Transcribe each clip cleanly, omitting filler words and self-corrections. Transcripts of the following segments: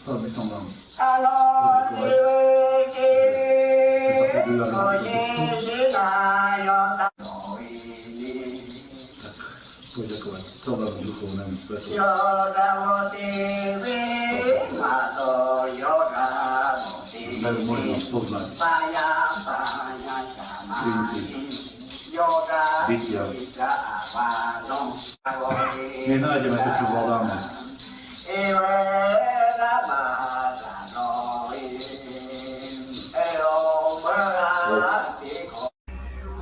Chcel by som vám poďakovať celému duchovnému svetu. Majú možnosť poznať princíp bytia. My nájdeme to, čo hľadáme.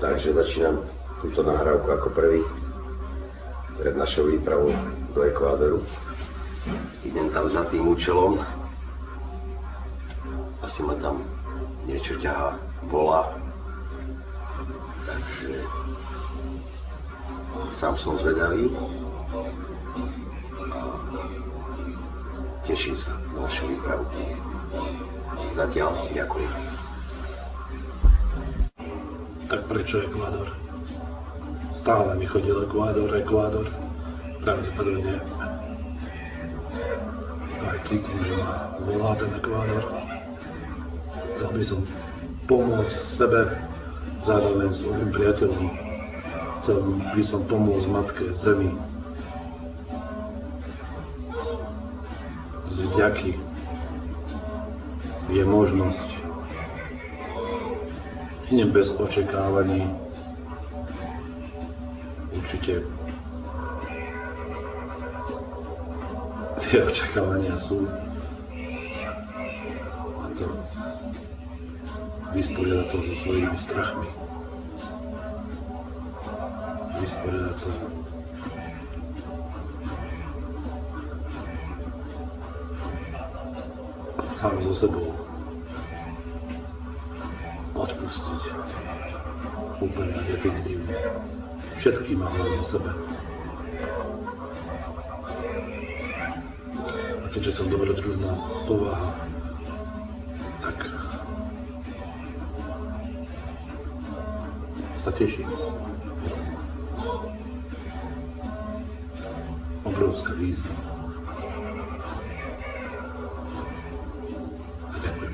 Takže začínam túto nahrávku ako prvý pred našou výpravou do Ekvádoru. Idem tam za tým účelom. Asi ma tam niečo ťahá, volá. Takže sám som zvedavý a teším sa na našu výpravu. Zatiaľ ďakujem. Tak prečo Ekvádor? Stále mi chodil Ekvádor. Pravdepodobne aj cítim, že ma volá ten Ekvádor. Chcel by som pomôcť sebe, zároveň svojim priateľom. Chcel by som pomôcť matke Zemi. Z vďaky je možnosť. Idem bez očakávaní. Určite tie očakávania sú. A to vysporiadať sa so svojimi strachmi. Vysporiadať sa sám so sebou. Odpustiť. Úplne a definitívne. Všetkým a hlavne sebe. A keďže som dobrodružná povaha, tak sa teším. Obrovská výzva. A ďakujem.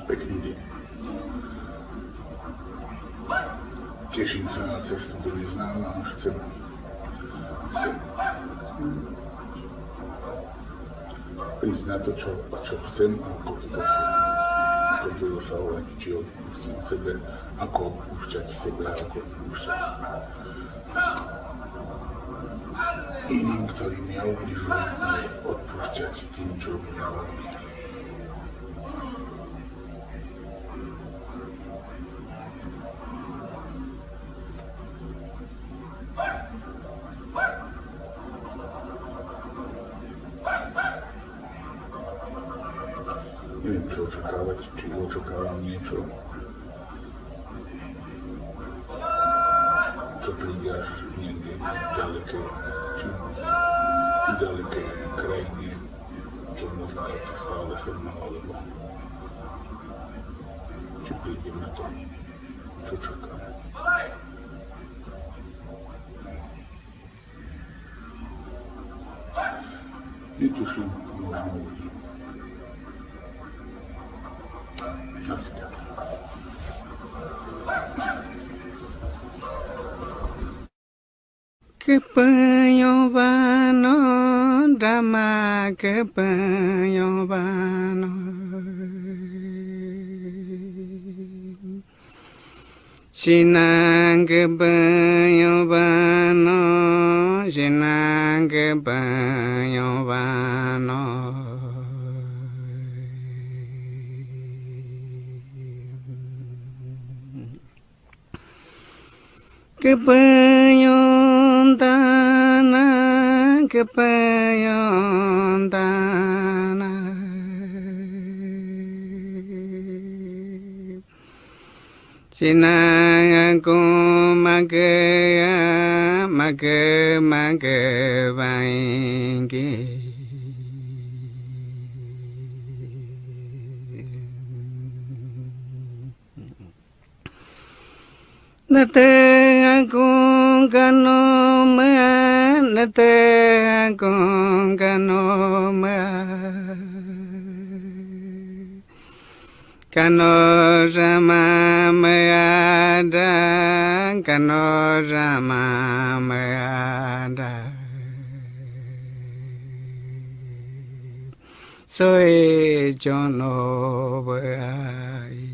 Pekný deň. Teším sa na cestu do neznáma a chcem prísť na to, čo chcem a ako to chcem. Ako to dosahovať, či odpustím sebe, ako odpúšťať sebe, ako odpúšťať iným, ktorí mi ubližujú, odpúšťať tým, čo mi robí. Neviem, čo očakávať, či očakávam niečo, čo príde až niekde ďalekej, či v ďalekej krajine, čo možno takto stále som mal, alebo či prídem na to, čo čakám. Netuším, možno uvidím. Asi tak. Kepayobano Rama kepayobano Sinang kepayobano Sinang kepayobano Kepayon tanah Kapayantana Sinayakung magaya magavaingi Nate akong kanoma Nate akong kanoma Kano rama mayada Kano rama mayada Soe jono bayai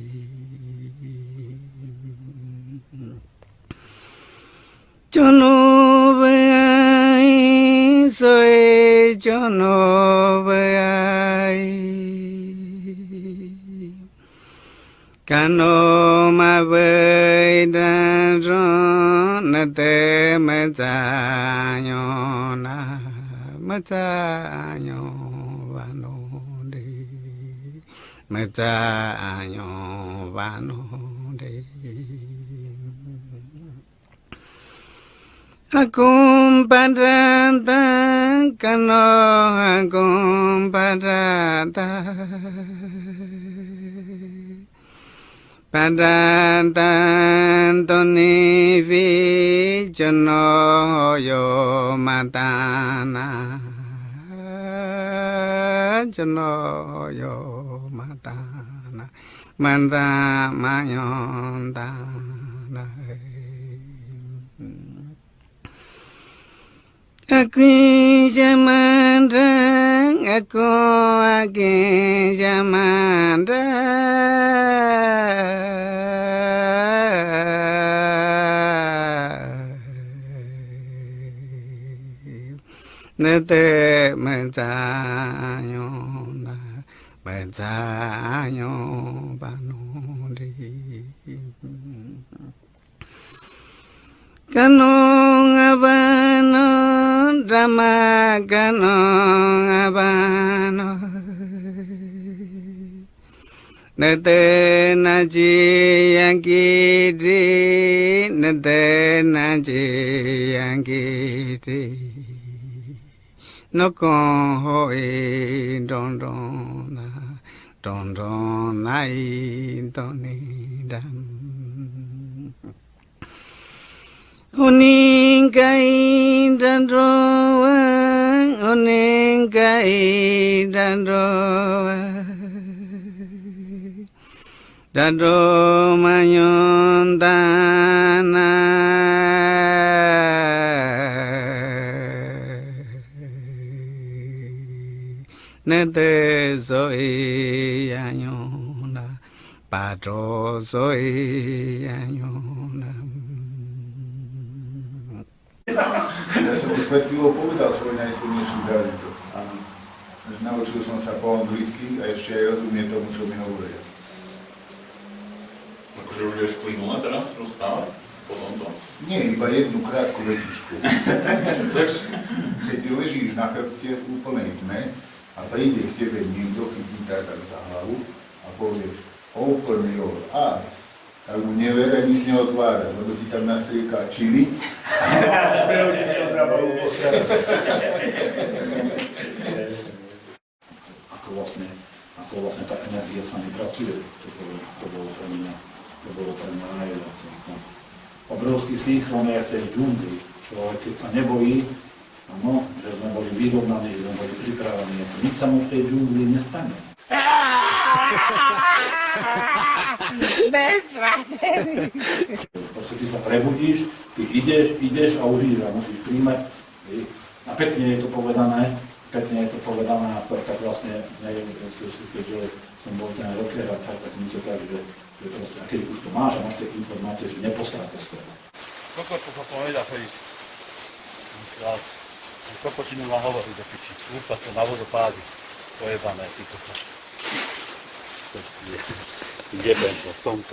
Jono bayai Soe jono bayai Kano ma bay dan ron na te ma cha nyo na ma cha nyo va no de ma cha nyo va no de Akum padata kano akum padata Padantan toni vi jono yo matana jono yo matana manda mayondana Aku jamandang aku Nete mencanyo na mencanyo banuri Kanong abano drama kanong abano Nete naji yangiri Nete naji yangiri No con hoi don nai don dam Oning kai dan roang oning kai dan roang dan romayon dana Nete soy añona, patro soy añona. Ja som už pred chvíľou povedal svoj najsilnejší zážitok. Naučil som sa po anglicky a ešte aj rozumie tomu, čo mi hovoria. Akože už ješ plynule teraz rozprávať? Po tomto? Nie, iba jednu krátku vetičku. Keď ty ležíš na chrbte v úplnej tme a príde k tebe niekto, chytí tak za hlavu a povie open your eyes, tak mu nevere nič neotvára, lebo ti tam nastrieká čili a prehodí to zábavu po strane. Ako vlastne tá energia sa mi pracuje, to bolo pre mňa najviac. Obrovský synchron je v tej džungli. Človek, keď sa nebojí, áno, že sme boli vyrovnaní, že sme boli pripravení, nič sa mu v tej džungli nestane. Proste ty sa prebudíš, ty ideš a užíš a musíš príjmať. A pekne je to povedané a tak vlastne, neviem, keďže som bol ten rocker a tak mi to tak, že proste, a keď už to máš a máš tie informácie, že neposráť sa z toho. Kokot to sa povedá chodiť. Myslel, že kokotinu má hovoriť do piči. Úpať to na vodopády. Pojebané, ty kokot. Jebem to v tomto.